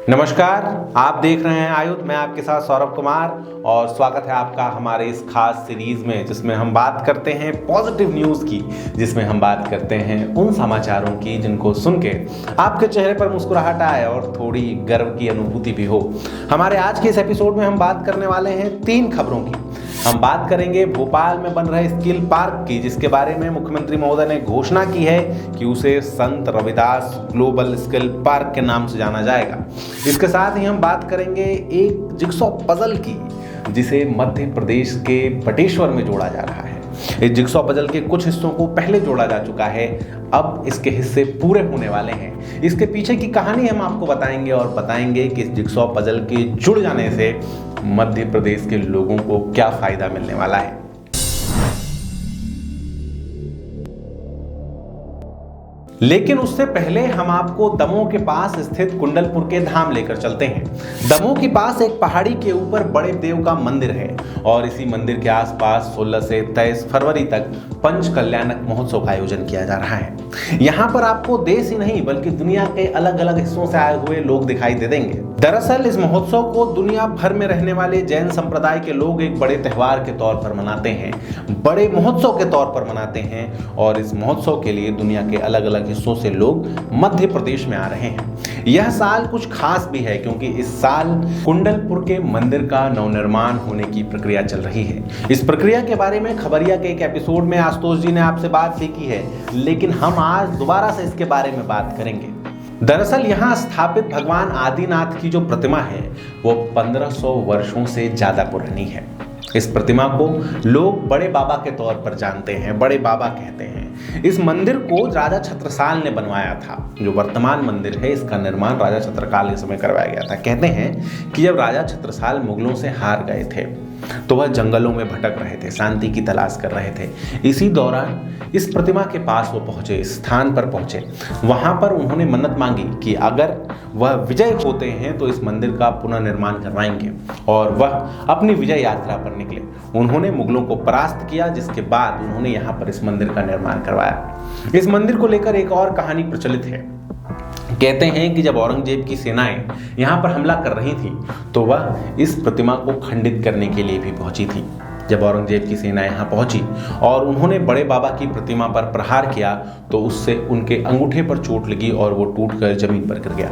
नमस्कार, आप देख रहे हैं आयुध। मैं आपके साथ सौरभ कुमार और स्वागत है आपका हमारे इस खास सीरीज में जिसमें हम बात करते हैं पॉजिटिव न्यूज़ की, जिसमें हम बात करते हैं उन समाचारों की जिनको सुन के आपके चेहरे पर मुस्कुराहट आए और थोड़ी गर्व की अनुभूति भी हो। हमारे आज के इस एपिसोड में हम बात करने वाले हैं 3 खबरों की। हम बात करेंगे भोपाल में बन रहे स्किल पार्क की, जिसके बारे में मुख्यमंत्री महोदय ने घोषणा की है कि उसे संत रविदास ग्लोबल स्किल पार्क के नाम से जाना जाएगा। इसके साथ ही हम बात करेंगे एक जिगसॉ पजल की, जिसे मध्य प्रदेश के बटेश्वर में जोड़ा जा रहा है। इस जिगसॉ पजल के कुछ हिस्सों को पहले जोड़ा जा चुका है, अब इसके हिस्से पूरे होने वाले हैं। इसके पीछे की कहानी हम आपको बताएंगे और बताएंगे कि इस जिगसॉ पजल के जुड़ जाने से मध्य प्रदेश के लोगों को क्या फायदा मिलने वाला है। लेकिन उससे पहले हम आपको दमोह के पास स्थित कुंडलपुर के धाम लेकर चलते हैं। दमोह के पास एक पहाड़ी के ऊपर बड़े देव का मंदिर है और इसी मंदिर के आसपास 16 से 23 फरवरी तक पंच कल्याणक महोत्सव का आयोजन किया जा रहा है। यहाँ पर आपको देश ही नहीं बल्कि दुनिया के अलग अलग हिस्सों से आए हुए लोग दिखाई दे देंगे। दरअसल इस महोत्सव को दुनिया भर में रहने वाले जैन संप्रदाय के लोग एक बड़े त्योहार के तौर पर मनाते हैं, बड़े महोत्सव के तौर पर मनाते हैं और इस महोत्सव के लिए दुनिया के अलग अलग हिस्सों से लोग मध्य प्रदेश में आ रहे हैं। यह साल कुछ खास भी है क्योंकि इस साल कुंडलपुर के मंदिर का नवनिर्माण होने की प्रक्रिया चल रही है। इस प्रक्रिया के बारे में खबरिया के एक एपिसोड में आशुतोष जी ने आपसे बात भी की है, लेकिन हम आज दोबारा से इसके बारे में बात करेंगे। दरअसल यहाँ स्थापित भगवान आदिनाथ की जो प्रतिमा है वो 1500 वर्षों से ज्यादा पुरानी है। इस प्रतिमा को लोग बड़े बाबा के तौर पर जानते हैं, बड़े बाबा कहते हैं। इस मंदिर को राजा छत्रसाल ने बनवाया था। जो वर्तमान मंदिर है इसका निर्माण राजा छत्रकाल के समय करवाया गया था। कहते हैं कि जब राजा छत्रसाल मुगलों से हार गए थे तो वह जंगलों में भटक रहे थे, शांति की तलाश कर रहे थे। इसी दौरान इस प्रतिमा के पास वो पहुंचे, इस स्थान पर पहुंचे। वहां पर उन्होंने मन्नत मांगी कि अगर वह विजय होते हैं तो इस मंदिर का पुनर्निर्माण करवाएंगे और वह अपनी विजय यात्रा पर निकले। उन्होंने मुगलों को परास्त किया, जिसके बाद उन्होंने यहाँ पर इस मंदिर का निर्माण करवाया। इस मंदिर को लेकर एक और कहानी प्रचलित है। कहते हैं कि जब औरंगजेब की सेनाएं यहाँ पर हमला कर रही थी तो वह इस प्रतिमा को खंडित करने के लिए भी पहुंची थी। जब औरंगजेब की सेना यहाँ पहुंची और उन्होंने बड़े बाबा की प्रतिमा पर प्रहार किया तो उससे उनके अंगूठे पर चोट लगी और वो टूटकर जमीन पर गिर गया।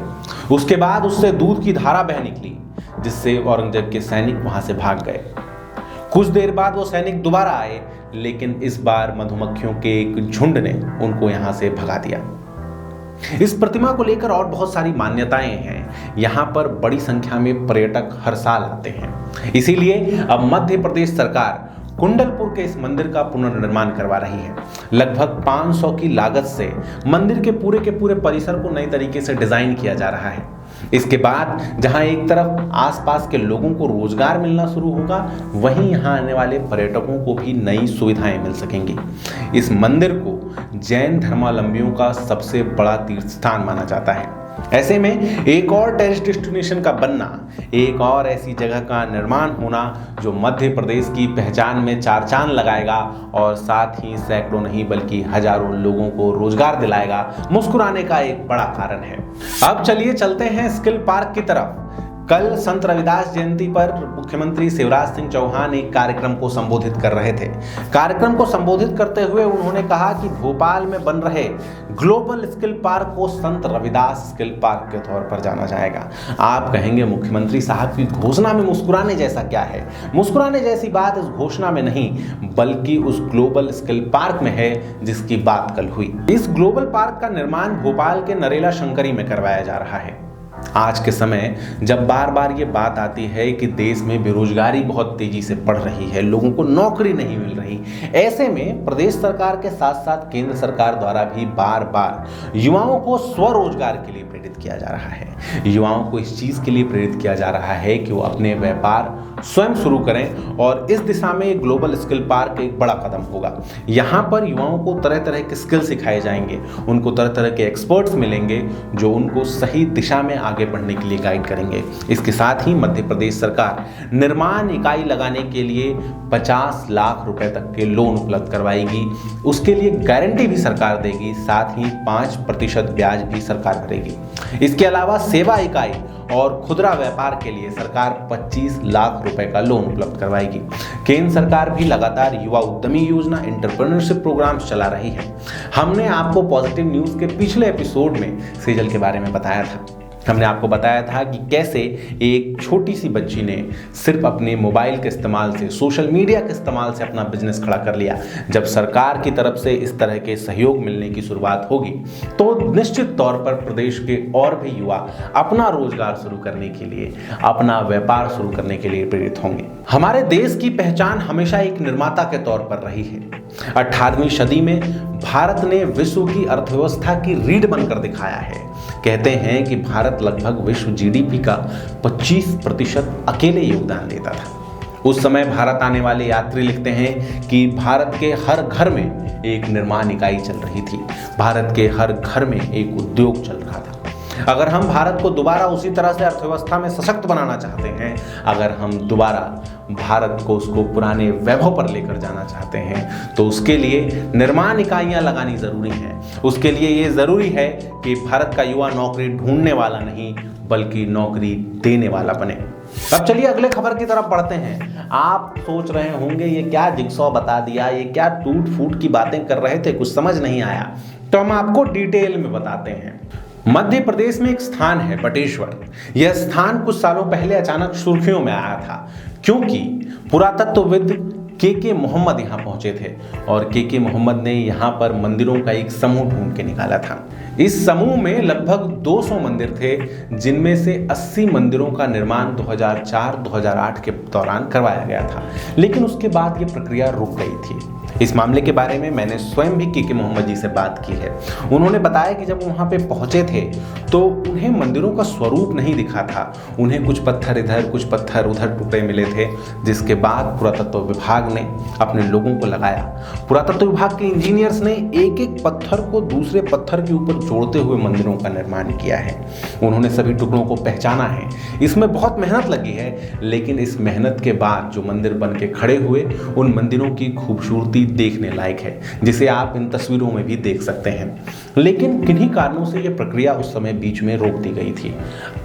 उसके बाद उससे दूध की धारा बह निकली, जिससे औरंगजेब के सैनिक वहां से भाग गए। कुछ देर बाद वो सैनिक दोबारा आए, लेकिन इस बार मधुमक्खियों के एक झुंड ने उनको यहाँ से भगा दिया। इस प्रतिमा को लेकर और बहुत सारी मान्यताएं हैं। यहाँ पर बड़ी संख्या में पर्यटक हर साल आते हैं। इसीलिए अब मध्य प्रदेश सरकार कुंडलपुर के इस मंदिर का पुनर्निर्माण करवा रही है। लगभग 500 की लागत से मंदिर के पूरे परिसर को नए तरीके से डिजाइन किया जा रहा है। इसके बाद जहां एक तरफ आसपास के लोगों को रोजगार मिलना शुरू होगा, वहीं यहां आने वाले पर्यटकों को भी नई सुविधाएं मिल सकेंगी। इस मंदिर को जैन धर्मावलंबियों का सबसे बड़ा तीर्थ स्थान माना जाता है। ऐसे में एक और टूरिस्ट डेस्टिनेशन का बनना, एक और ऐसी जगह का निर्माण होना जो मध्य प्रदेश की पहचान में 4 चांद लगाएगा और साथ ही सैकड़ों नहीं बल्कि हजारों लोगों को रोजगार दिलाएगा, मुस्कुराने का एक बड़ा कारण है। अब चलिए चलते हैं स्किल पार्क की तरफ। कल संत रविदास जयंती पर मुख्यमंत्री शिवराज सिंह चौहान एक कार्यक्रम को संबोधित कर रहे थे। कार्यक्रम को संबोधित करते हुए उन्होंने कहा कि भोपाल में बन रहे ग्लोबल स्किल पार्क को संत रविदास स्किल पार्क के तौर पर जाना जाएगा। आप कहेंगे मुख्यमंत्री साहब की घोषणा में मुस्कुराने जैसा क्या है? मुस्कुराने जैसी बात इस घोषणा में नहीं बल्कि उस ग्लोबल स्किल पार्क में है जिसकी बात कल हुई। इस ग्लोबल पार्क का निर्माण भोपाल के नरेला शंकरी में करवाया जा रहा है। आज के समय जब बार बार ये बात आती है कि देश में बेरोजगारी बहुत तेजी से बढ़ रही है, लोगों को नौकरी नहीं मिल रही, ऐसे में प्रदेश सरकार के साथ साथ केंद्र सरकार द्वारा भी बार बार युवाओं को स्वरोजगार के लिए प्रेरित किया जा रहा है। युवाओं को इस चीज के लिए प्रेरित किया जा रहा है कि वो अपने व्यापार स्वयं शुरू करें और इस दिशा में ग्लोबल स्किल पार्क एक बड़ा कदम होगा। यहाँ पर युवाओं को तरह तरह के स्किल सिखाए जाएंगे, उनको तरह तरह के एक्सपर्ट्स मिलेंगे जो उनको सही दिशा में आगे बढ़ने के लिए गाइड करेंगे। इसके साथ ही मध्य प्रदेश सरकार निर्माण इकाई लगाने के लिए 50 लाख रुपए तक के लोन उपलब्ध करवाएगी। उसके लिए गारंटी भी सरकार देगी, साथ ही 5% ब्याज भी सरकार भरेगी। इसके अलावा सेवा इकाई और खुदरा व्यापार के लिए सरकार 25 लाख रुपए का लोन उपलब्ध करवाएगी। केंद्र सरकार भी लगातार युवा उद्यमी योजना, एंटरप्रेन्योरशिप प्रोग्राम्स चला रही है। हमने आपको पॉजिटिव न्यूज के पिछले एपिसोड में सेजल के बारे में बताया था। हमने आपको बताया था कि कैसे एक छोटी सी बच्ची ने सिर्फ अपने मोबाइल के इस्तेमाल से, सोशल मीडिया के इस्तेमाल से अपना बिजनेस खड़ा कर लिया। जब सरकार की तरफ से इस तरह के सहयोग मिलने की शुरुआत होगी तो निश्चित तौर पर प्रदेश के और भी युवा अपना रोजगार शुरू करने के लिए, अपना व्यापार शुरू करने के लिए प्रेरित होंगे। हमारे देश की पहचान हमेशा एक निर्माता के तौर पर रही है। 18वीं सदी में भारत ने विश्व की अर्थव्यवस्था की रीढ़ बनकर दिखाया है। कहते हैं कि भारत लगभग विश्व जीडीपी का 25% अकेले योगदान देता था। उस समय भारत आने वाले यात्री लिखते हैं कि भारत के हर घर में एक निर्माण इकाई चल रही थी, भारत के हर घर में एक उद्योग चल रहा था। अगर हम भारत को दोबारा उसी तरह से अर्थव्यवस्था में सशक्त बनाना चाहते हैं, अगर हम दोबारा भारत को उसको पुराने वैभव पर लेकर जाना चाहते हैं, तो उसके लिए निर्माण इकाइयां लगानी जरूरी हैं। उसके लिए ये जरूरी है कि भारत का युवा नौकरी ढूंढने वाला नहीं बल्कि नौकरी देने वाला बने। अब चलिए अगले खबर की तरफ बढ़ते हैं। आप सोच रहे होंगे ये क्या जिगसॉ बता दिया, ये क्या टूट फूट की बातें कर रहे थे, कुछ समझ नहीं आया। तो हम आपको डिटेल में बताते हैं। मध्य प्रदेश में एक स्थान है बटेश्वर। यह स्थान कुछ सालों पहले अचानक सुर्खियों में आया था क्योंकि पुरातत्वविद के मोहम्मद यहाँ पहुंचे थे और के मोहम्मद ने यहाँ पर मंदिरों का एक समूह ढूंढ के निकाला था। इस समूह में लगभग 200 मंदिर थे, जिनमें से 80 मंदिरों का निर्माण 2004-2008 के दौरान करवाया गया था, लेकिन उसके बाद ये प्रक्रिया रुक गई थी। इस मामले के बारे में मैंने स्वयं भी के मोहम्मद जी से बात की है। उन्होंने बताया कि जब वहाँ पे पहुँचे थे तो उन्हें मंदिरों का स्वरूप नहीं दिखा था। उन्हें कुछ पत्थर इधर कुछ पत्थर उधर टूटे मिले थे, जिसके बाद पुरातत्व विभाग ने अपने लोगों को लगाया। पुरातत्व विभाग के इंजीनियर्स ने एक एक पत्थर को दूसरे पत्थर के ऊपर जोड़ते हुए मंदिरों का निर्माण किया है। उन्होंने सभी टुकड़ों को पहचाना है। इसमें बहुत मेहनत लगी है, लेकिन इस मेहनत के बाद जो मंदिर बन के खड़े हुए, उन मंदिरों की खूबसूरती देखने लायक है, जिसे आप इन तस्वीरों में भी देख सकते हैं। लेकिन किन्हीं कारणों से यह प्रक्रिया उस समय बीच में रोक दी गई थी।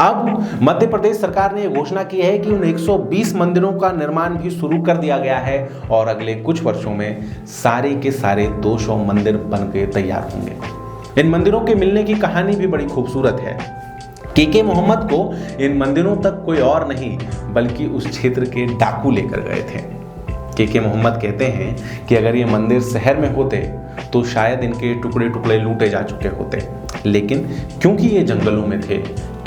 अब मध्य प्रदेश सरकार ने घोषणा की है कि उन 120 मंदिरों का निर्माण भी शुरू कर दिया गया है और अगले कुछ वर्षों में सारे के सारे 200 मंदिर बन के तैयार होंगे। इन मंदिरों के मिलने की कहानी भी बड़ी खूबसूरत है। के मोहम्मद को इन मंदिरों तक कोई और नहीं बल्कि उस क्षेत्र के डाकू लेकर गए थे। के मोहम्मद कहते हैं कि अगर ये मंदिर शहर में होते तो शायद इनके टुकड़े टुकड़े लूटे जा चुके होते, लेकिन क्योंकि ये जंगलों में थे,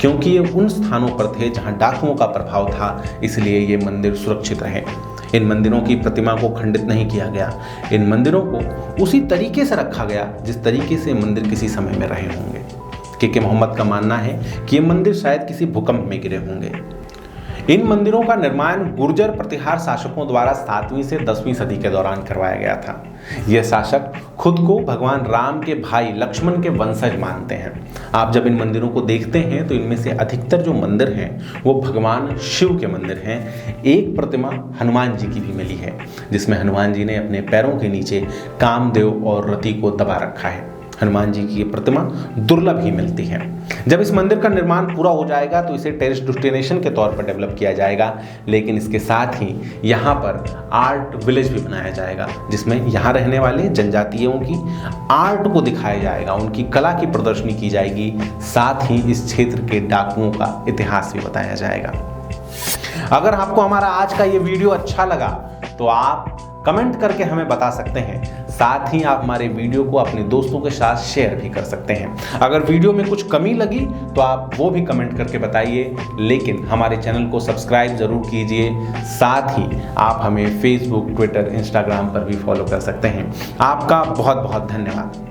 क्योंकि ये उन स्थानों पर थे जहां डाकुओं का प्रभाव था, इसलिए ये मंदिर सुरक्षित रहे। इन मंदिरों की प्रतिमा को खंडित नहीं किया गया। इन मंदिरों को उसी तरीके से रखा गया जिस तरीके से मंदिर किसी समय में रहे होंगे। के मोहम्मद का मानना है कि ये मंदिर शायद किसी भूकंप में गिरे होंगे। इन मंदिरों का निर्माण गुर्जर प्रतिहार शासकों द्वारा 7वीं से 10वीं सदी के दौरान करवाया गया था। ये शासक खुद को भगवान राम के भाई लक्ष्मण के वंशज मानते हैं। आप जब इन मंदिरों को देखते हैं तो इनमें से अधिकतर जो मंदिर हैं वो भगवान शिव के मंदिर हैं। एक प्रतिमा हनुमान जी की भी मिली है, जिसमें हनुमान जी ने अपने पैरों के नीचे कामदेव और रति को दबा रखा है। हनुमान जी की प्रतिमा दुर्लभ ही मिलती है। जब इस मंदिर का निर्माण पूरा हो जाएगा तो इसे टूरिस्ट डेस्टिनेशन के तौर पर डेवलप किया जाएगा, लेकिन इसके साथ ही यहाँ पर आर्ट विलेज भी बनाया जाएगा, जिसमें यहाँ रहने वाले जनजातियों की आर्ट को दिखाया जाएगा, उनकी कला की प्रदर्शनी की जाएगी, साथ ही इस क्षेत्र के डाकुओं का इतिहास भी बताया जाएगा। अगर आपको हमारा आज का ये वीडियो अच्छा लगा तो आप कमेंट करके हमें बता सकते हैं। साथ ही आप हमारे वीडियो को अपने दोस्तों के साथ शेयर भी कर सकते हैं। अगर वीडियो में कुछ कमी लगी तो आप वो भी कमेंट करके बताइए, लेकिन हमारे चैनल को सब्सक्राइब जरूर कीजिए। साथ ही आप हमें फेसबुक, ट्विटर, इंस्टाग्राम पर भी फॉलो कर सकते हैं। आपका बहुत बहुत धन्यवाद।